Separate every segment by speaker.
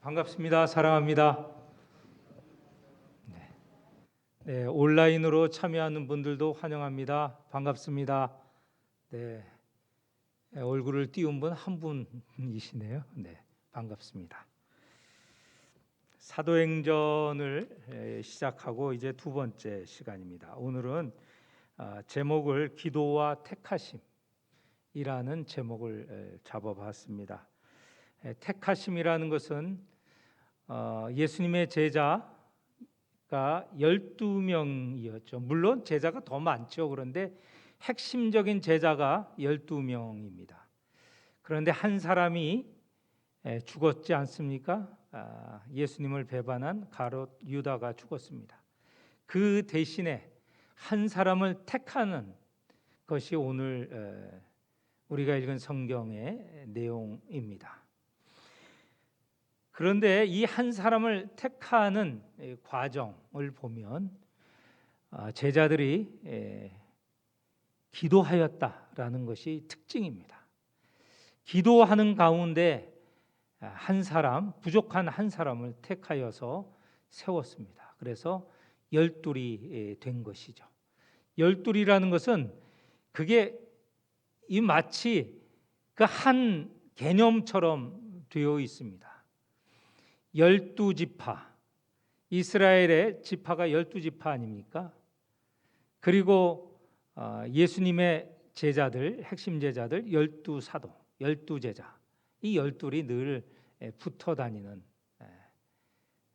Speaker 1: 반갑습니다. 사랑합니다. 네, 온라인으로 참여하는 분들도 환영합니다. 반갑습니다. 네, 얼굴을 띄운 분 한 분이시네요. 네, 반갑습니다. 사도행전을 시작하고 이제 두 번째 시간입니다. 오늘은 제목을 기도와 택하심이라는 제목을 잡아봤습니다. 택하심이라는 것은 예수님의 제자가 12명이었죠. 물론 제자가 더 많죠. 그런데 핵심적인 제자가 12명입니다. 그런데 한 사람이 죽었지 않습니까? 예수님을 배반한 가롯 유다가 죽었습니다. 그 대신에 한 사람을 택하는 것이 오늘 우리가 읽은 성경의 내용입니다. 그런데 이 한 사람을 택하는 과정을 보면 제자들이 기도하였다라는 것이 특징입니다. 기도하는 가운데 한 사람, 부족한 한 사람을 택하여서 세웠습니다. 그래서 열둘이 된 것이죠. 열둘이라는 것은 그게 이 마치 그 한 개념처럼 되어 있습니다. 12지파, 이스라엘의 지파가 12지파 아닙니까? 그리고 예수님의 제자들, 핵심 제자들 12사도, 12제자, 이 12이 늘 붙어 다니는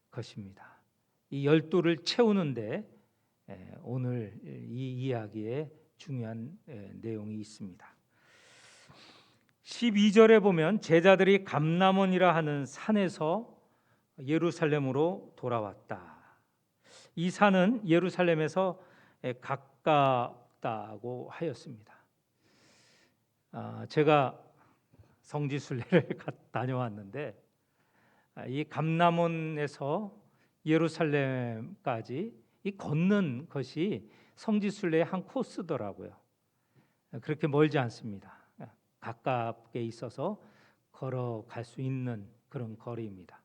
Speaker 1: 것입니다. 이 12를 채우는데 오늘 이 이야기에 중요한 내용이 있습니다. 12절에 보면 제자들이 감람원이라 하는 산에서 예루살렘으로 돌아왔다. 이 산은 예루살렘에서 가깝다고 하였습니다. 제가 성지순례를 다녀왔는데 이 감람원에서 예루살렘까지 이 걷는 것이 성지순례의 한 코스더라고요. 그렇게 멀지 않습니다. 가깝게 있어서 걸어갈 수 있는 그런 거리입니다.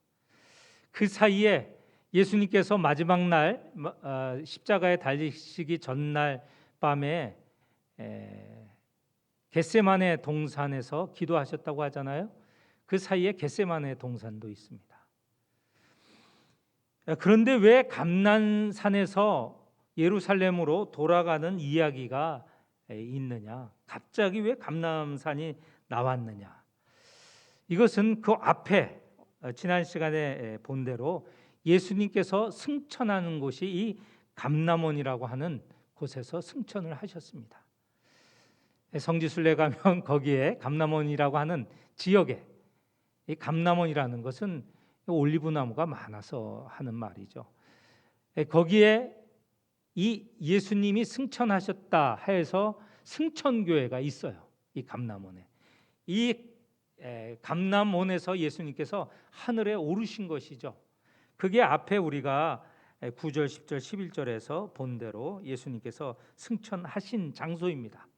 Speaker 1: 그 사이에 예수님께서 마지막 날 십자가에 달리시기 전날 밤에 겟세마네 동산에서 기도하셨다고 하잖아요. 그 사이에 겟세마네 동산도 있습니다. 그런데 왜 감난산에서 예루살렘으로 돌아가는 이야기가 있느냐? 갑자기 왜 감람산이 나왔느냐? 이것은 그 앞에 지난 시간에 본 대로 예수님께서 승천하는 곳이 이 감람원이라고 하는 곳에서 승천을 하셨습니다. 성지순례 가면 거기에 감람원이라고 하는 지역에 이 감람원이라는 것은 올리브나무가 많아서 하는 말이죠. 거기에 이 예수님이 승천하셨다 해서 승천교회가 있어요. 이 감람원에. 이 감람원에서 예수님께서 하늘에 오르신 것이죠. 그게 앞에 우리가 9절, 10절, 11절에서 본 대로 예수님께서 승천하신 장소입니다.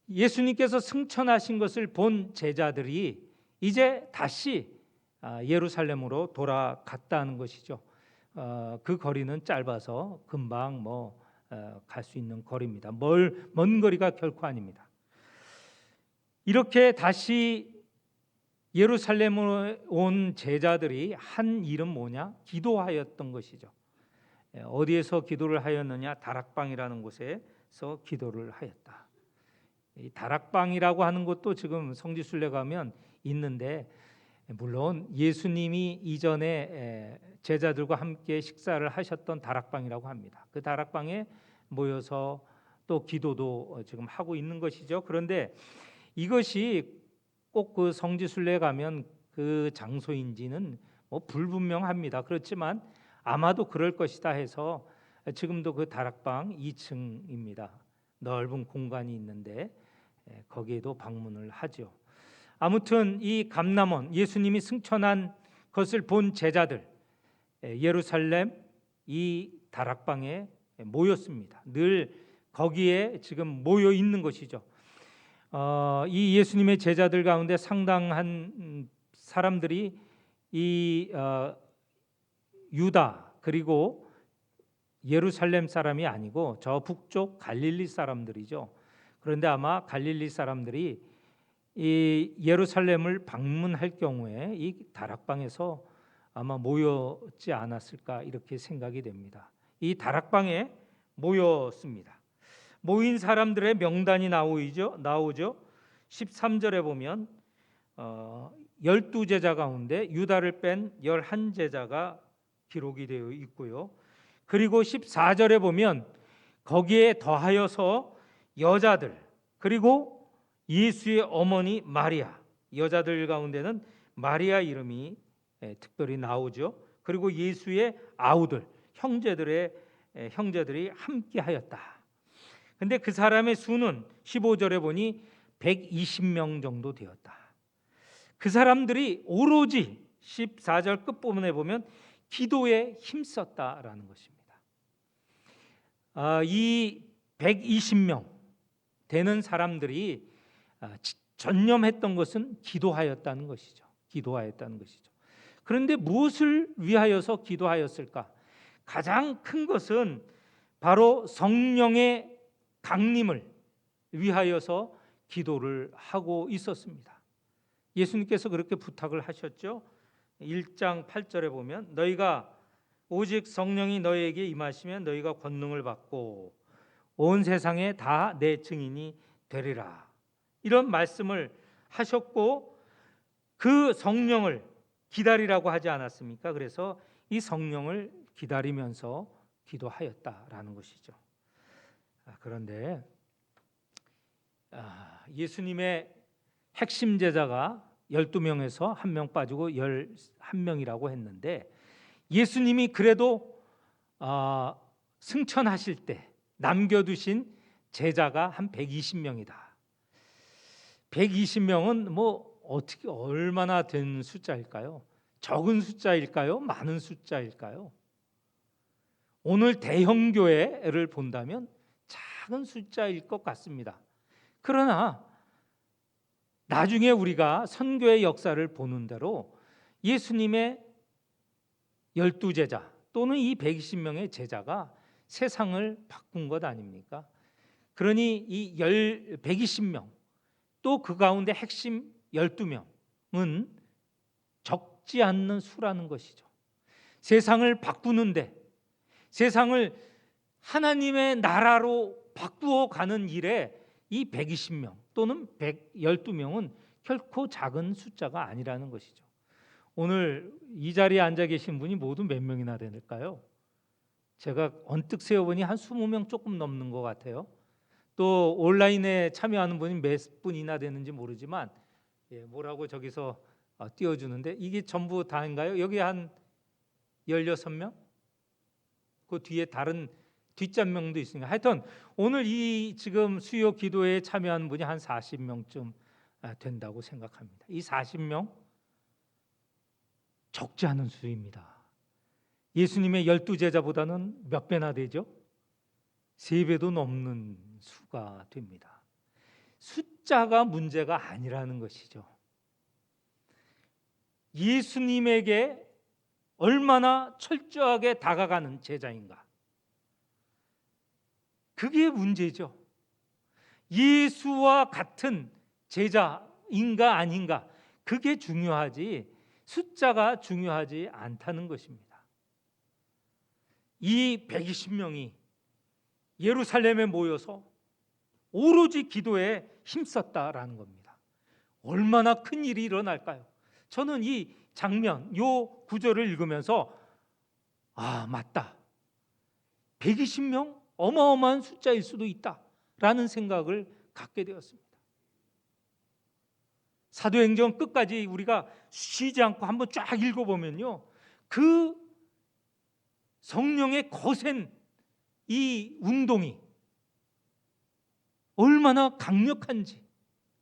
Speaker 1: 예수님께서 승천하신 것을 본 제자들이 이제 다시 예루살렘으로 돌아갔다는 것이죠. 그 거리는 짧아서 금방 갈 수 있는 거리입니다. 먼 거리가 결코 아닙니다. 이렇게 다시 예루살렘으로 온 제자들이 한 일은 뭐냐? 기도하였던 것이죠. 어디에서 기도를 하였느냐? 다락방이라는 곳에서 기도를 하였다. 이 다락방이라고 하는 것도 지금 성지순례 가면 있는데, 물론 예수님이 이전에 제자들과 함께 식사를 하셨던 다락방이라고 합니다. 그 다락방에 모여서 또 기도도 지금 하고 있는 것이죠. 그런데 이것이 꼭 그 성지순례 가면 그 장소인지는 불분명합니다. 그렇지만 아마도 그럴 것이다 해서 지금도 그 다락방 2층입니다. 넓은 공간이 있는데 거기에도 방문을 하죠. 아무튼 이 감람원, 예수님이 승천한 것을 본 제자들 예루살렘 이 다락방에 모였습니다. 늘 거기에 지금 모여 있는 것이죠. 이 예수님의 제자들 가운데 상당한 사람들이 이 유다 그리고 예루살렘 사람이 아니고 저 북쪽 갈릴리 사람들이죠. 그런데 아마 갈릴리 사람들이 이 예루살렘을 방문할 경우에 이 다락방에서 아마 모였지 않았을까 이렇게 생각이 됩니다. 이 다락방에 모였습니다. 모인 사람들의 명단이 나오죠. 13절에 보면 12제자 가운데 유다를 뺀 11제자가 기록이 되어 있고요. 그리고 14절에 보면 거기에 더하여서 여자들 그리고 예수의 어머니 마리아, 여자들 가운데는 마리아 이름이 특별히 나오죠. 그리고 예수의 아우들, 형제들이 함께하였다. 근데 그 사람의 수는 15절에 보니 120명 정도 되었다. 그 사람들이 오로지 14절 끝부분에 보면 기도에 힘썼다라는 것입니다. 이 120명 되는 사람들이 전념했던 것은 기도하였다는 것이죠. 그런데 무엇을 위하여서 기도하였을까? 가장 큰 것은 바로 성령의 강림을 위하여서 기도를 하고 있었습니다. 예수님께서 그렇게 부탁을 하셨죠. 1장 8절에 보면 너희가 오직 성령이 너희에게 임하시면 너희가 권능을 받고 온 세상에 다 내 증인이 되리라. 이런 말씀을 하셨고 그 성령을 기다리라고 하지 않았습니까? 그래서 이 성령을 기다리면서 기도하였다라는 것이죠. 그런데 예수님의 핵심 제자가 12명에서 1명 빠지고 11명이라고 했는데 예수님이 그래도 승천하실 때 남겨두신 제자가 한 120명이다. 120명은 뭐 어떻게 얼마나 된 숫자일까요? 적은 숫자일까요? 많은 숫자일까요? 오늘 대형 교회를 본다면 작은 숫자일 것 같습니다. 그러나 나중에 우리가 선교의 역사를 보는 대로 예수님의 12제자 또는 이 120명의 제자가 세상을 바꾼 것 아닙니까? 그러니 이 120명 또 그 가운데 핵심 12명은 적지 않는 수라는 것이죠. 세상을 바꾸는데 세상을 하나님의 나라로 바꾸어 가는 일에 이 120명 또는 112명은 결코 작은 숫자가 아니라는 것이죠. 오늘 이 자리에 앉아 계신 분이 모두 몇 명이나 될까요? 제가 언뜻 세어보니 한 20명 조금 넘는 것 같아요. 또 온라인에 참여하는 분이 몇 분이나 되는지 모르지만 뭐라고 저기서 띄워주는데 이게 전부 다인가요? 여기 한 16명? 그 뒤에 다른 뒷잔명도 있으니까 하여튼 오늘 이 지금 수요 기도에 참여하는 분이 한 40명쯤 된다고 생각합니다. 이 40명 적지 않은 수입니다. 예수님의 12제자보다는 몇 배나 되죠? 3배도 넘는 수가 됩니다. 숫자가 문제가 아니라는 것이죠. 예수님에게 얼마나 철저하게 다가가는 제자인가? 그게 문제죠. 예수와 같은 제자인가 아닌가? 그게 중요하지 숫자가 중요하지 않다는 것입니다. 이 120명이 예루살렘에 모여서 오로지 기도에 힘썼다라는 겁니다. 얼마나 큰 일이 일어날까요? 저는 이 장면, 요 구절을 읽으면서 맞다. 120명 어마어마한 숫자일 수도 있다라는 생각을 갖게 되었습니다. 사도행전 끝까지 우리가 쉬지 않고 한번 쫙 읽어보면요, 그 성령의 거센 이 운동이 얼마나 강력한지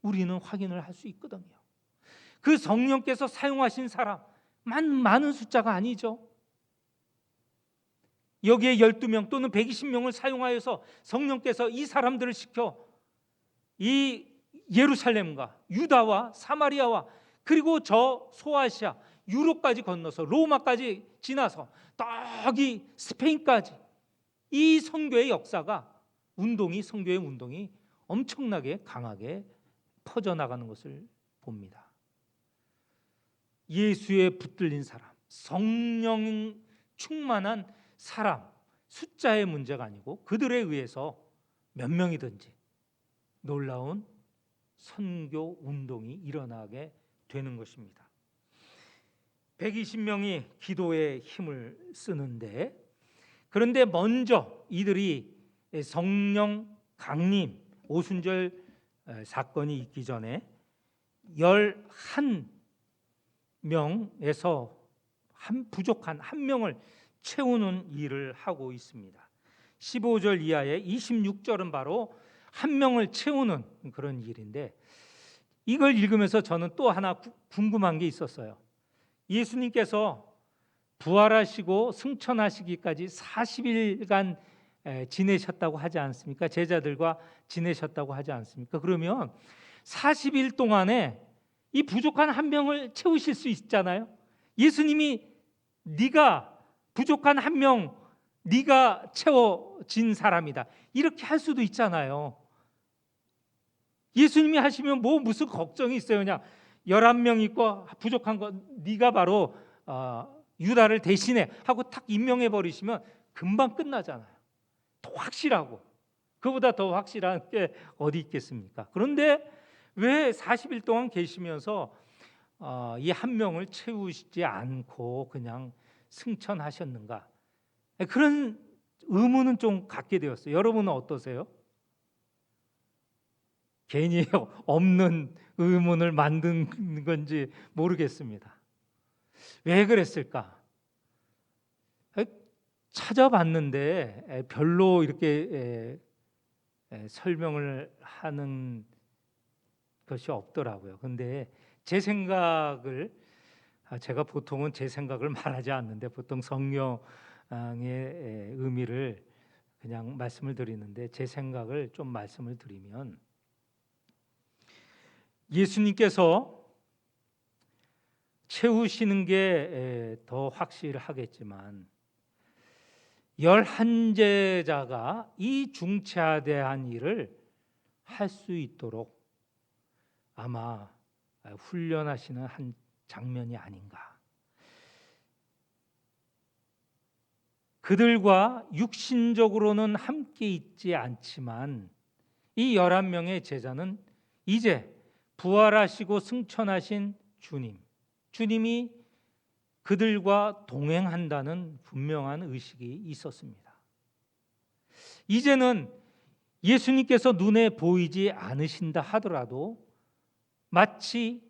Speaker 1: 우리는 확인을 할 수 있거든요. 그 성령께서 사용하신 사람 많은 숫자가 아니죠. 여기에 12명 또는 120명을 사용하여서 성령께서 이 사람들을 시켜 이 예루살렘과 유다와 사마리아와 그리고 저 소아시아 유럽까지 건너서 로마까지 지나서 저기 스페인까지 이 선교의 역사가 선교의 운동이 엄청나게 강하게 퍼져나가는 것을 봅니다. 예수에 붙들린 사람, 성령 충만한 사람, 숫자의 문제가 아니고 그들에 의해서 몇 명이든지 놀라운 선교 운동이 일어나게 되는 것입니다. 120명이 기도에 힘을 쓰는데, 그런데 먼저 이들이 성령 강림 오순절 사건이 있기 전에 11명에서 부족한 한 명을 채우는 일을 하고 있습니다. 15절 이하의 26절은 바로 한 명을 채우는 그런 일인데, 이걸 읽으면서 저는 또 하나 궁금한 게 있었어요. 예수님께서 부활하시고 승천하시기까지 40일간 지내셨다고 하지 않습니까? 제자들과 지내셨다고 하지 않습니까? 그러면 40일 동안에 이 부족한 한 명을 채우실 수 있잖아요. 예수님이 네가 부족한 한 명, 네가 채워진 사람이다, 이렇게 할 수도 있잖아요. 예수님이 하시면 무슨 걱정이 있어요. 그냥 11명 있고 부족한 거 네가 바로 유다를 대신해 하고 탁 임명해 버리시면 금방 끝나잖아요. 더 확실하고, 그보다 더 확실한 게 어디 있겠습니까? 그런데 왜 40일 동안 계시면서 이 한 명을 채우시지 않고 그냥 승천하셨는가? 그런 의문은 좀 갖게 되었어요. 여러분은 어떠세요? 괜히 없는 의문을 만든 건지 모르겠습니다. 왜 그랬을까? 찾아봤는데 별로 이렇게 설명을 하는 것이 없더라고요. 근데 제 생각을, 제가 보통은 제 생각을 말하지 않는데 보통 성령의 의미를 그냥 말씀을 드리는데, 제 생각을 좀 말씀을 드리면, 예수님께서 채우시는 게 더 확실하겠지만 11제자가 이 중차대한 일을 할 수 있도록 아마 훈련하시는 한 장면이 아닌가. 그들과 육신적으로는 함께 있지 않지만 이 11명의 제자는 이제 부활하시고 승천하신 주님이 그들과 동행한다는 분명한 의식이 있었습니다. 이제는 예수님께서 눈에 보이지 않으신다 하더라도 마치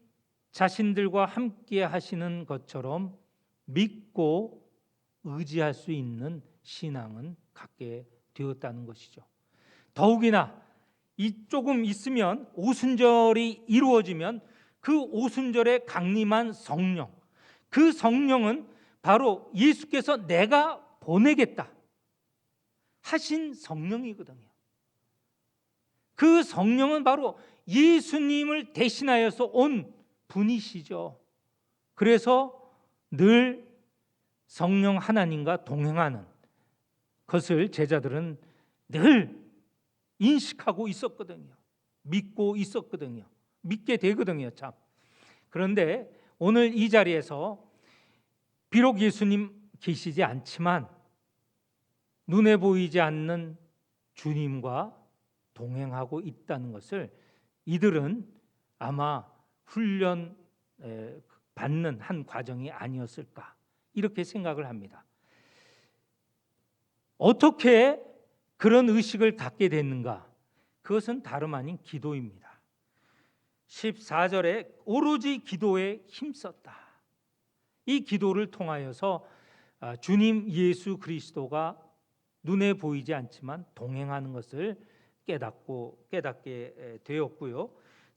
Speaker 1: 자신들과 함께 하시는 것처럼 믿고 의지할 수 있는 신앙은 갖게 되었다는 것이죠. 더욱이나 조금 있으면 오순절이 이루어지면 그 오순절에 강림한 성령, 그 성령은 바로 예수께서 내가 보내겠다 하신 성령이거든요. 그 성령은 바로 예수님을 대신하여서 온 분이시죠. 그래서 늘 성령 하나님과 동행하는 것을 제자들은 늘 인식하고 있었거든요. 믿고 있었거든요. 믿게 되거든요, 참. 그런데 오늘 이 자리에서 비록 예수님 계시지 않지만 눈에 보이지 않는 주님과 동행하고 있다는 것을 이들은 아마 훈련 받는 한 과정이 아니었을까, 이렇게 생각을 합니다. 어떻게 그런 의식을 갖게 됐는가? 그것은 다름 아닌 기도입니다. 14절에 오로지 기도에 힘썼다. 이 기도를 통하여서 주님 예수 그리스도가 눈에 보이지 않지만 동행하는 것을 깨닫게 되었고요.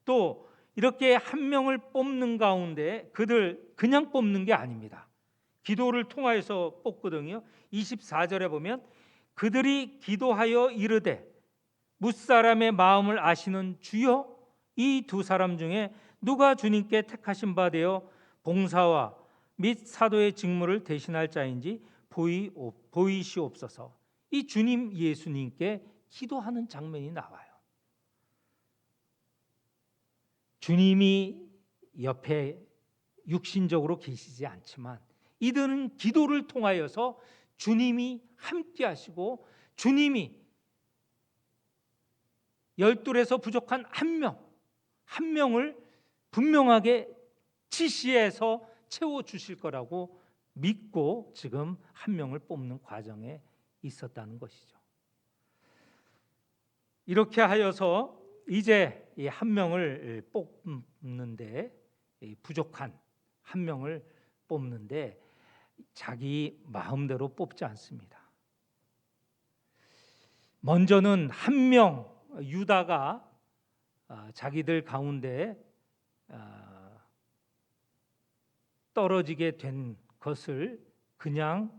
Speaker 1: 또 이렇게 한 명을 뽑는 가운데 그들 그냥 뽑는 게 아닙니다. 기도를 통하여서 뽑거든요. 24절에 보면 그들이 기도하여 이르되 뭇사람의 마음을 아시는 주여, 이 두 사람 중에 누가 주님께 택하신 바 되어 봉사와 및 사도의 직무를 대신할 자인지 보이시옵소서. 이 주님 예수님께 기도하는 장면이 나와요. 주님이 옆에 육신적으로 계시지 않지만 이들은 기도를 통하여서 주님이 함께 하시고 주님이 열둘에서 부족한 한 명을 분명하게 지시해서 채워주실 거라고 믿고 지금 한 명을 뽑는 과정에 있었다는 것이죠. 이렇게 하여서 이제 이 한 명을 뽑는데, 부족한 한 명을 뽑는데 자기 마음대로 뽑지 않습니다. 먼저는 한 명, 유다가 자기들 가운데 떨어지게 된 것을 그냥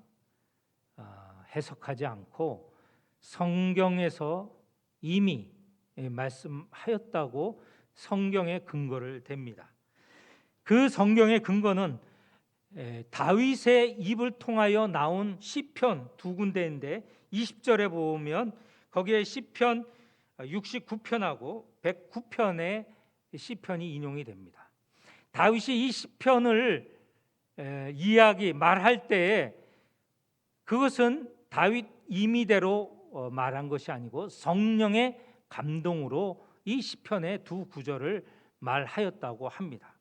Speaker 1: 해석하지 않고 성경에서 이미 말씀하였다고 성경에 근거를 댑니다. 그 성경의 근거는 다윗의 입을 통하여 나온 시편 두 군데인데 20절에 보면 거기에 시편 69편하고 109편의 시편이 인용이 됩니다. 다윗이 이 시편을 말할 때에 그것은 다윗 임의대로 말한 것이 아니고 성령의 감동으로 이 시편의 두 구절을 말하였다고 합니다.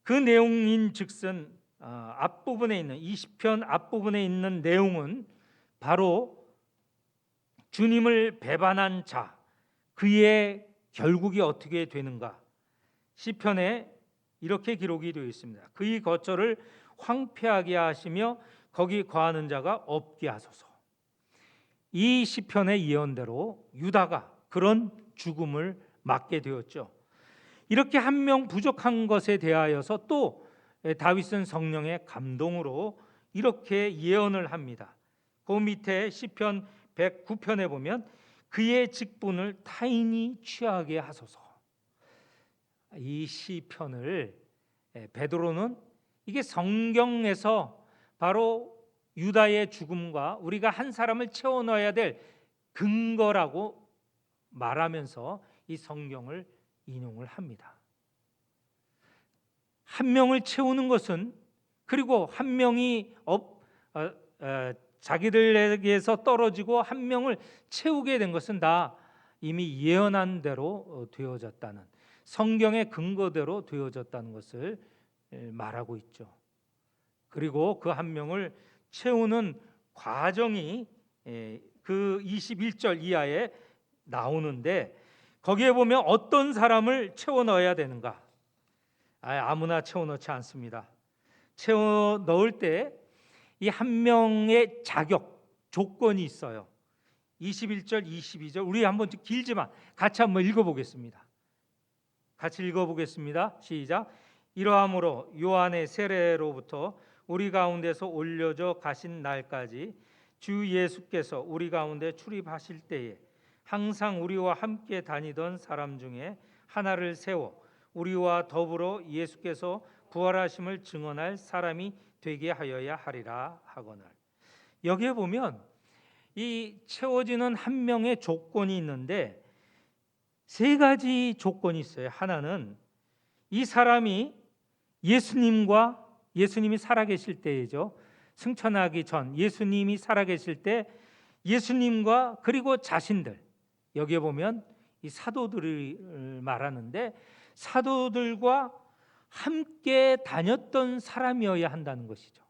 Speaker 1: 그 내용인즉슨 앞부분에 있는 이 시편 앞부분에 있는 내용은 바로 주님을 배반한 자, 그의 결국이 어떻게 되는가? 시편에 이렇게 기록이 되어 있습니다. 그의 거처를 황폐하게 하시며 거기 거하는 자가 없게 하소서. 이 시편의 예언대로 유다가 그런 죽음을 맞게 되었죠. 이렇게 한 명 부족한 것에 대하여서 또 다윗은 성령의 감동으로 이렇게 예언을 합니다. 그 밑에 시편 109편에 보면 그의 직분을 타인이 취하게 하소서. 이 시편을 베드로는 이게 성경에서 바로 유다의 죽음과 우리가 한 사람을 채워 넣어야 될 근거라고 말하면서 이 성경을 인용을 합니다. 한 명을 채우는 것은, 그리고 한 명이 자기들에게서 떨어지고 한 명을 채우게 된 것은 다 이미 예언한 대로 되어졌다는, 성경의 근거대로 되어졌다는 것을 말하고 있죠. 그리고 그 한 명을 채우는 과정이 그 21절 이하에 나오는데 거기에 보면 어떤 사람을 채워 넣어야 되는가? 아무나 채워 넣지 않습니다. 채워 넣을 때 이 한 명의 자격, 조건이 있어요. 21절, 22절 우리 한번 길지만 같이 한번 읽어보겠습니다. 같이 읽어보겠습니다. 시작. 이러함으로 요한의 세례로부터 우리 가운데서 올려져 가신 날까지 주 예수께서 우리 가운데 출입하실 때에 항상 우리와 함께 다니던 사람 중에 하나를 세워 우리와 더불어 예수께서 부활하심을 증언할 사람이 되게 하여야 하리라 하거늘. 여기에 보면 이 채워지는 한 명의 조건이 있는데 세 가지 조건이 있어요. 하나는 이 사람이 예수님이 살아계실 때이죠. 승천하기 전 예수님이 살아계실 때 예수님과 그리고 자신들, 여기에 보면 이 사도들을 말하는데 사도들과 함께 다녔던 사람이어야 한다는 것이죠.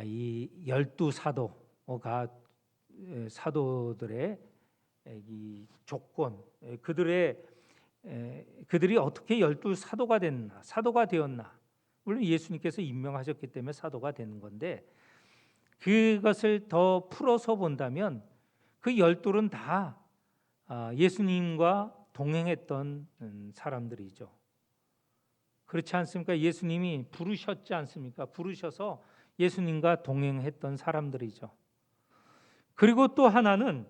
Speaker 1: 이 12사도가 사도들의 이 조건, 그들이 어떻게 12사도가 됐나, 사도가 되었나. 물론 예수님께서 임명하셨기 때문에 사도가 되는 건데 그것을 더 풀어서 본다면 그 12은 다 예수님과 동행했던 사람들이죠. 그렇지 않습니까? 예수님이 부르셨지 않습니까? 부르셔서 예수님과 동행했던 사람들이죠. 그리고 또 하나는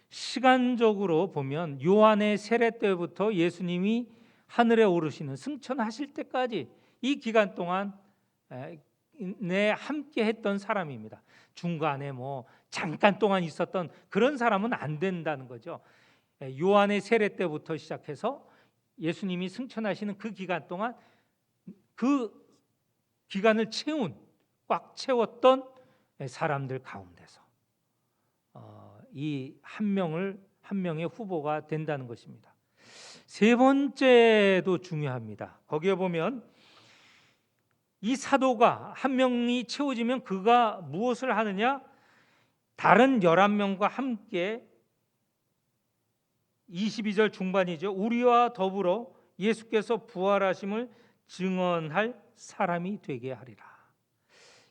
Speaker 1: 시간적으로 보면 요한의 세례 때부터 예수님이 하늘에 오르시는 승천하실 때까지 이 기간 동안 내 함께 했던 사람입니다. 중간에 뭐 잠깐 동안 있었던 그런 사람은 안 된다는 거죠. 요한의 세례 때부터 시작해서 예수님이 승천하시는 그 기간 동안 그 기간을 꽉 채웠던 사람들 가운데서 이 한 명의 후보가 된다는 것입니다. 세 번째도 중요합니다. 거기에 보면 이 사도가 한 명이 채워지면 그가 무엇을 하느냐? 다른 11명과 함께 22절 중반이죠. 우리와 더불어 예수께서 부활하심을 증언할 사람이 되게 하리라.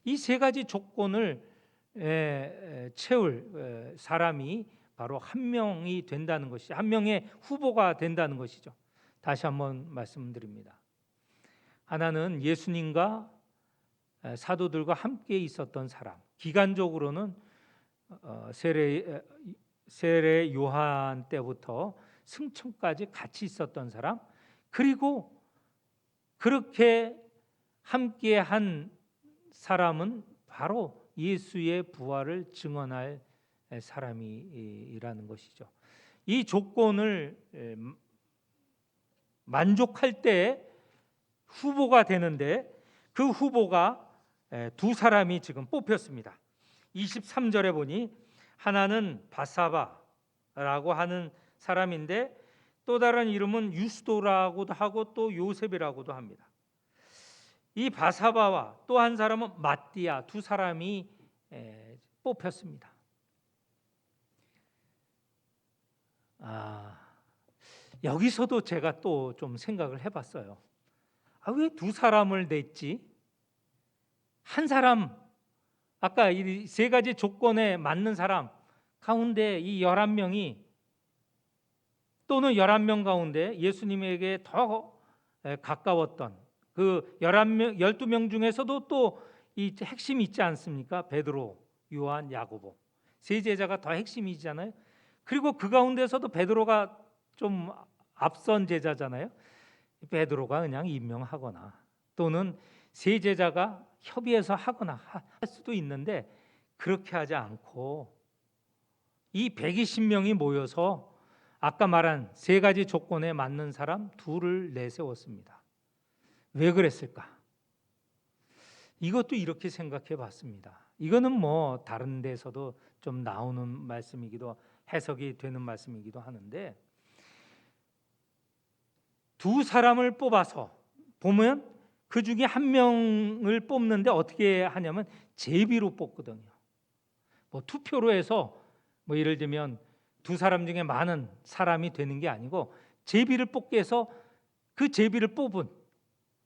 Speaker 1: 이 세 가지 조건을 채울 사람이 바로 한 명이 된다는 것이, 한 명의 후보가 된다는 것이죠. 다시 한번 말씀드립니다. 하나는 예수님과 사도들과 함께 있었던 사람, 기간적으로는 세례 요한 때부터 승천까지 같이 있었던 사람, 그리고 그렇게 함께한 사람은 바로 예수의 부활을 증언할 사람이라는 것이죠. 이 조건을 만족할 때 후보가 되는데 그 후보가 두 사람이 지금 뽑혔습니다. 23절에 보니 하나는 바사바라고 하는 사람인데 또 다른 이름은 유스도라고도 하고 또 요셉이라고도 합니다. 이 바사바와 또 한 사람은 마띠아, 두 사람이 뽑혔습니다. 여기서도 제가 또 좀 생각을 해봤어요. 왜 두 사람을 냈지? 한 사람, 아까 이 세 가지 조건에 맞는 사람 가운데 이 11명이 또는 11명 가운데 예수님에게 더 가까웠던 그 12명 중에서도 또 이 핵심이 있지 않습니까? 베드로, 요한, 야고보. 세 제자가 더 핵심이잖아요. 그리고 그 가운데서도 베드로가 좀 앞선 제자잖아요. 베드로가 그냥 임명하거나 또는 세 제자가 협의해서 하거나 할 수도 있는데 그렇게 하지 않고 이 120명이 모여서 아까 말한 세 가지 조건에 맞는 사람 둘을 내세웠습니다. 왜 그랬을까? 이것도 이렇게 생각해 봤습니다. 이거는 뭐 다른 데서도 좀 나오는 말씀이기도 해석이 되는 말씀이기도 하는데 두 사람을 뽑아서 보면 그 중에 한 명을 뽑는데 어떻게 하냐면 제비로 뽑거든요. 뭐 투표로 해서 뭐 예를 들면 두 사람 중에 많은 사람이 되는 게 아니고 제비를 뽑게 해서 그 제비를 뽑은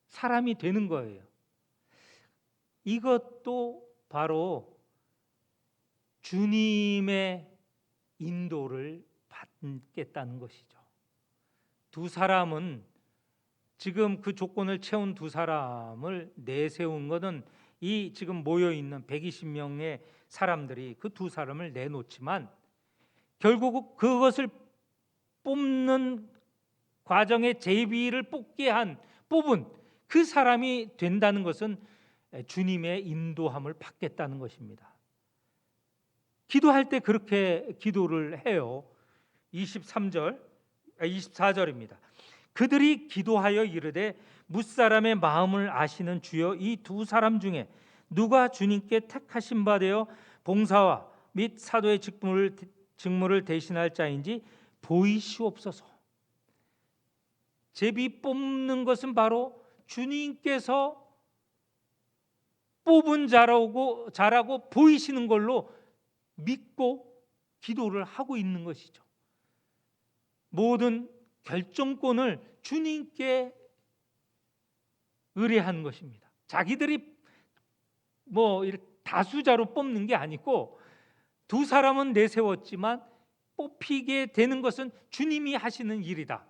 Speaker 1: 사람이 되는 거예요. 이것도 바로 주님의 인도를 받겠다는 것이죠. 두 사람은 지금 그 조건을 채운 두 사람을 내세운 것은 이 지금 모여 있는 120명의 사람들이 그 두 사람을 내놓지만 결국 그것을 뽑는 과정에 제비를 뽑은 그 사람이 된다는 것은 주님의 인도함을 받겠다는 것입니다. 기도할 때 그렇게 기도를 해요. 24절입니다. 그들이 기도하여 이르되 뭇사람의 마음을 아시는 주여 이 두 사람 중에 누가 주님께 택하신 바 되어 봉사와 및 사도의 직무를 대신할 자인지 보이시옵소서. 제비 뽑는 것은 바로 주님께서 뽑은 자라고 보이시는 걸로 믿고 기도를 하고 있는 것이죠. 모든 결정권을 주님께 의뢰한 것입니다. 자기들이 뭐 다수자로 뽑는 게 아니고 두 사람은 내세웠지만 뽑히게 되는 것은 주님이 하시는 일이다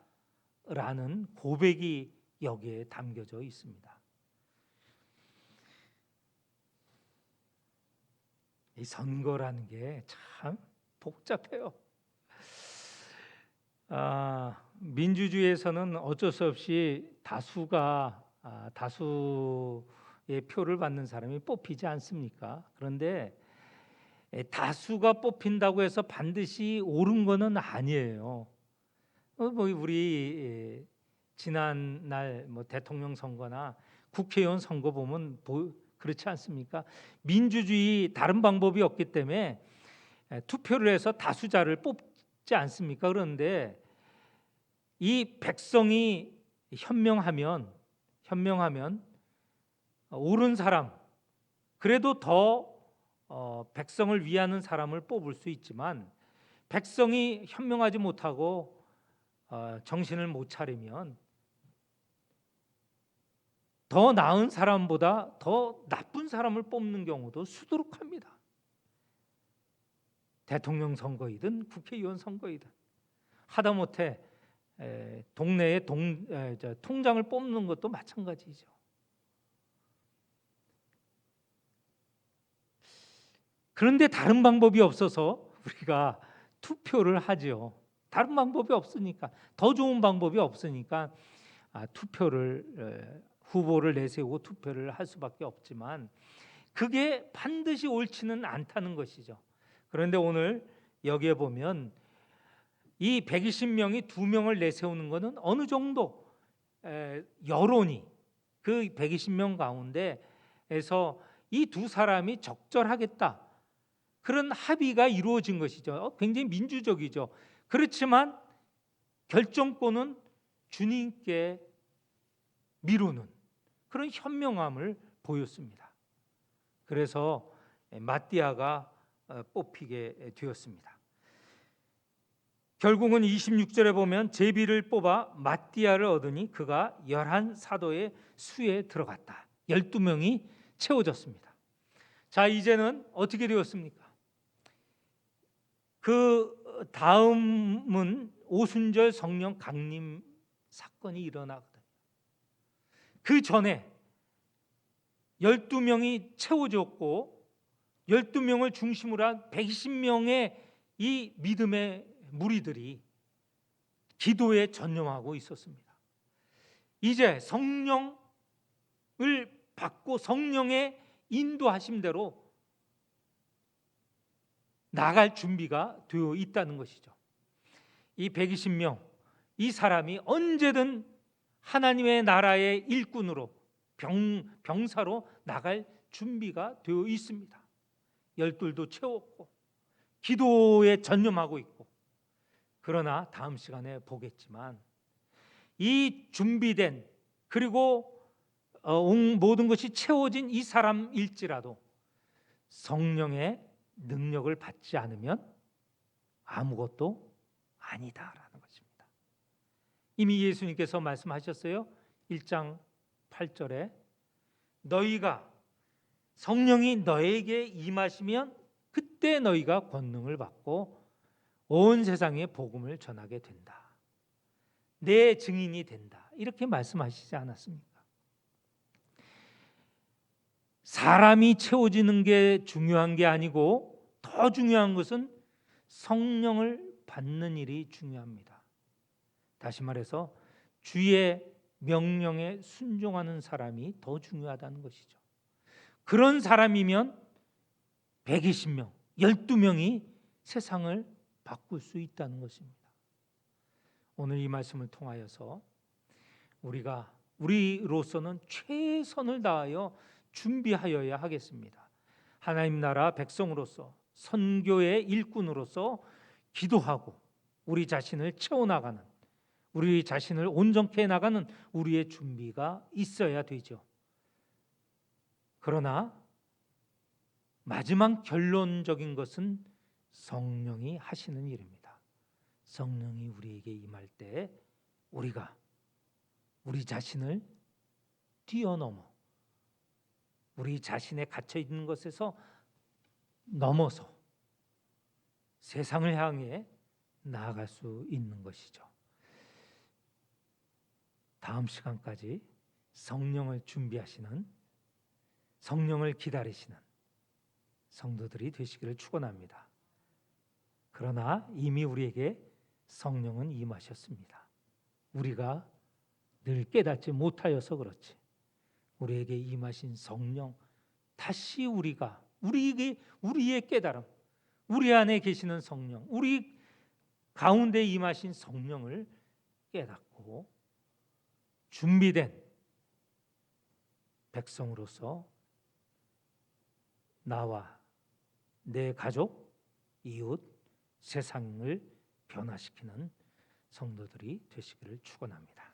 Speaker 1: 라는 고백이 여기에 담겨져 있습니다. 이 선거라는 게 참 복잡해요. 민주주의에서는 어쩔 수 없이 다수가 다수의 표를 받는 사람이 뽑히지 않습니까? 그런데 다수가 뽑힌다고 해서 반드시 옳은 거는 아니에요. 뭐 우리 지난 날 뭐 대통령 선거나 국회의원 선거 보면 그렇지 않습니까? 민주주의 다른 방법이 없기 때문에 투표를 해서 다수자를 뽑지 않습니까? 그런데 이 백성이 현명하면 옳은 사람, 그래도 더 백성을 위하는 사람을 뽑을 수 있지만, 백성이 현명하지 못하고 정신을 못 차리면 더 나은 사람보다 더 나쁜 사람을 뽑는 경우도 수두룩합니다. 대통령 선거이든 국회의원 선거이든 하다못해 동네의 통장을 뽑는 것도 마찬가지죠. 그런데 다른 방법이 없어서 우리가 투표를 하죠. 다른 방법이 없으니까, 더 좋은 방법이 없으니까 투표를 후보를 내세우고 투표를 할 수밖에 없지만, 그게 반드시 옳지는 않다는 것이죠. 그런데 오늘 여기에 보면 이 120명이 2명을 내세우는 것은 어느 정도 여론이 그 120명 가운데에서 이 두 사람이 적절하겠다, 그런 합의가 이루어진 것이죠. 굉장히 민주적이죠. 그렇지만 결정권은 주님께 미루는 그런 현명함을 보였습니다. 그래서 마띠아가 뽑히게 되었습니다. 결국은 26절에 보면 제비를 뽑아 마띠아를 얻으니 그가 11사도의 수에 들어갔다. 12명이 채워졌습니다. 자, 이제는 어떻게 되었습니까? 그 다음은 오순절 성령 강림 사건이 일어나거든요. 그 전에 12명이 채워졌고 12명을 중심으로 한 120명의 이 믿음의 무리들이 기도에 전념하고 있었습니다. 이제 성령을 받고 성령의 인도하심대로 나갈 준비가 되어 있다는 것이죠. 이 120명, 이 사람이 언제든 하나님의 나라의 일꾼으로 병사로 나갈 준비가 되어 있습니다. 12도 채웠고 기도에 전념하고 있고, 그러나 다음 시간에 보겠지만 이 준비된 그리고 모든 것이 채워진 이 사람일지라도 성령의 능력을 받지 않으면 아무것도 아니다라는 것입니다. 이미 예수님께서 말씀하셨어요. 1장 8절에 너희가 성령이 너에게 임하시면 그때 너희가 권능을 받고 온 세상에 복음을 전하게 된다. 내 증인이 된다. 이렇게 말씀하시지 않았습니까? 사람이 채워지는 게 중요한 게 아니고 더 중요한 것은 성령을 받는 일이 중요합니다. 다시 말해서 주의 명령에 순종하는 사람이 더 중요하다는 것이죠. 그런 사람이면 120명, 12명이 세상을 바꿀 수 있다는 것입니다. 오늘 이 말씀을 통하여서 우리로서는 최선을 다하여 준비하여야 하겠습니다. 하나님 나라 백성으로서, 선교의 일꾼으로서 기도하고 우리 자신을 채워나가는, 우리 자신을 온전케 해나가는 우리의 준비가 있어야 되죠. 그러나 마지막 결론적인 것은 성령이 하시는 일입니다. 성령이 우리에게 임할 때 우리가 우리 자신을 뛰어넘어 우리 자신에 갇혀 있는 것에서 넘어서 세상을 향해 나아갈 수 있는 것이죠. 다음 시간까지 성령을 준비하시는, 성령을 기다리시는 성도들이 되시기를 축원합니다. 그러나 이미 우리에게 성령은 임하셨습니다. 우리가 늘 깨닫지 못하여서 그렇지 우리에게 임하신 성령, 다시 우리의 깨달음, 우리 안에 계시는 성령, 우리 가운데 임하신 성령을 깨닫고 준비된 백성으로서 나와 내 가족, 이웃, 세상을 변화시키는 성도들이 되시기를 축원합니다.